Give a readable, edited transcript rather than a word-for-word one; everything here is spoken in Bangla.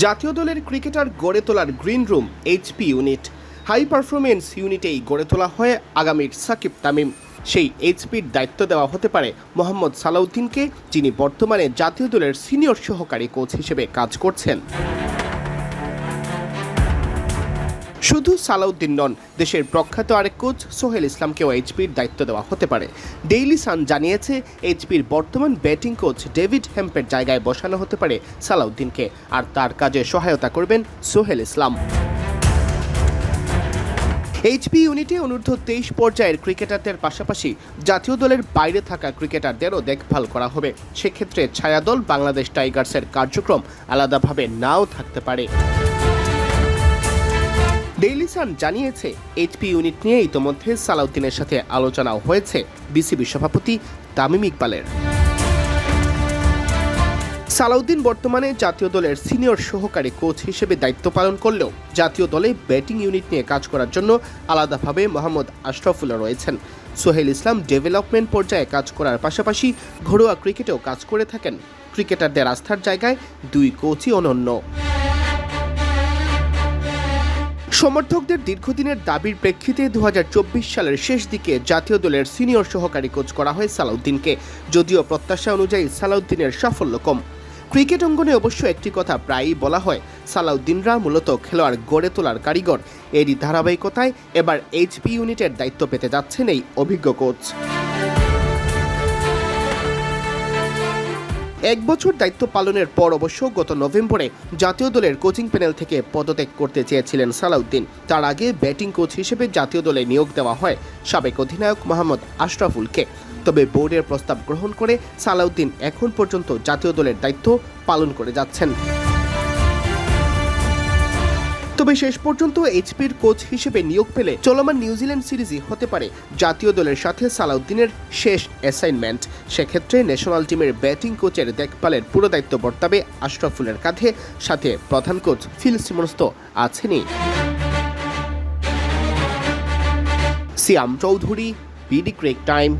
জাতীয় দলের ক্রিকেটার গড়ে তোলার green room HP unit high performance ইউনিটেই গড়ে তোলা হয় আগামীর সাকিব তামিম। সেই এইচপির দায়িত্ব দেওয়া হতে পারে মোহাম্মদ সালাউদ্দিনকে, যিনি বর্তমানে জাতীয় দলের সিনিয়র সহকারী কোচ হিসেবে কাজ করছেন। শুধু সালাউদ্দিন নন, দেশের প্রখ্যাত আরেক কোচ সোহেল ইসলামকেও এইচপির দায়িত্ব দেওয়া হতে পারে। ডেইলি সান জানিয়েছে, এইচপির বর্তমান ব্যাটিং কোচ ডেভিড হেম্পের জায়গায় বসানো হতে পারে সালাউদ্দিনকে, আর তার কাজে সহায়তা করবেন সোহেল ইসলাম। এইচপি ইউনিটে অনূর্ধ্ব 23 পর্যায়ের ক্রিকেটারদের পাশাপাশি জাতীয় দলের বাইরে থাকা ক্রিকেটারদেরও দেখভাল করা হবে। সেক্ষেত্রে ছায়াদল বাংলাদেশ টাইগার্সের কার্যক্রম আলাদাভাবে নাও থাকতে পারে। ডেইলি সান জানিয়েছে, এইচপি ইউনিট নিয়ে ইতোমধ্যে সালাউদ্দিনের সাথে আলোচনাও হয়েছে বিসিবি সভাপতি তামিম ইকবালের। সালাউদ্দিন বর্তমানে জাতীয় দলের সিনিয়র সহকারী কোচ হিসেবে দায়িত্ব পালন করলেও জাতীয় দলে ব্যাটিং ইউনিট নিয়ে কাজ করার জন্য আলাদাভাবে মোহাম্মদ আশরাফুল্লাহ রয়েছেন। সোহেল ইসলাম ডেভেলপমেন্ট পর্যায়ে কাজ করার পাশাপাশি ঘরোয়া ক্রিকেটেও কাজ করে থাকেন। ক্রিকেটারদের আস্থার জায়গায় দুই কোচই অনন্য। সমর্থকদের দীর্ঘদিনের দাবির প্রেক্ষিতে 2024 সালের শেষ দিকে জাতীয় দলের সিনিয়র সহকারী কোচ করা হয় সালাউদ্দিনকে। যদিও প্রত্যাশা অনুযায়ী সালাউদ্দিনের সাফল্য কম। ক্রিকেট অঙ্গনে অবশ্য একটি কথা প্রায়ই বলা হয়, সালাউদ্দিনরা মূলত খেলোয়াড় গড়ে তোলার কারিগর। এরই ধারাবাহিকতায় এবার এইচপি ইউনিটের দায়িত্ব পেতে যাচ্ছেন এই অভিজ্ঞ কোচ। 1 বছর দায়িত্ব পালনের পর অবশ্য গত নভেম্বরে জাতীয় দলের কোচিং প্যানেল থেকে পদত্যাগ করতে চেয়েছিলেন সালাউদ্দিন। তার আগে ব্যাটিং কোচ হিসেবে জাতীয় দলে নিয়োগ দেওয়া হয় সাবেক অধিনায়ক মোহাম্মদ আশরাফুলকে। তবে বোর্ডের প্রস্তাব গ্রহণ করে সালাউদ্দিন এখন পর্যন্ত জাতীয় দলের দায়িত্ব পালন করে যাচ্ছেন। তবে শেষ পর্যন্ত এইচপির কোচ হিসেবে নিয়োগ পেলে চলমান নিউজিল্যান্ড সিরিজই হতে পারে জাতীয় দলের সাথে সালাউদ্দিনের শেষ অ্যাসাইনমেন্ট। সেক্ষেত্রে ন্যাশনাল টিমের ব্যাটিং কোচের দেখভালের পুরো দায়িত্ব বর্তাবে আশরাফুলের কাঁধে, সাথে প্রধান কোচ ফিল সিমন্স তো আছেনই। সিয়াম চৌধুরী, বিডি ক্রিক টাইম।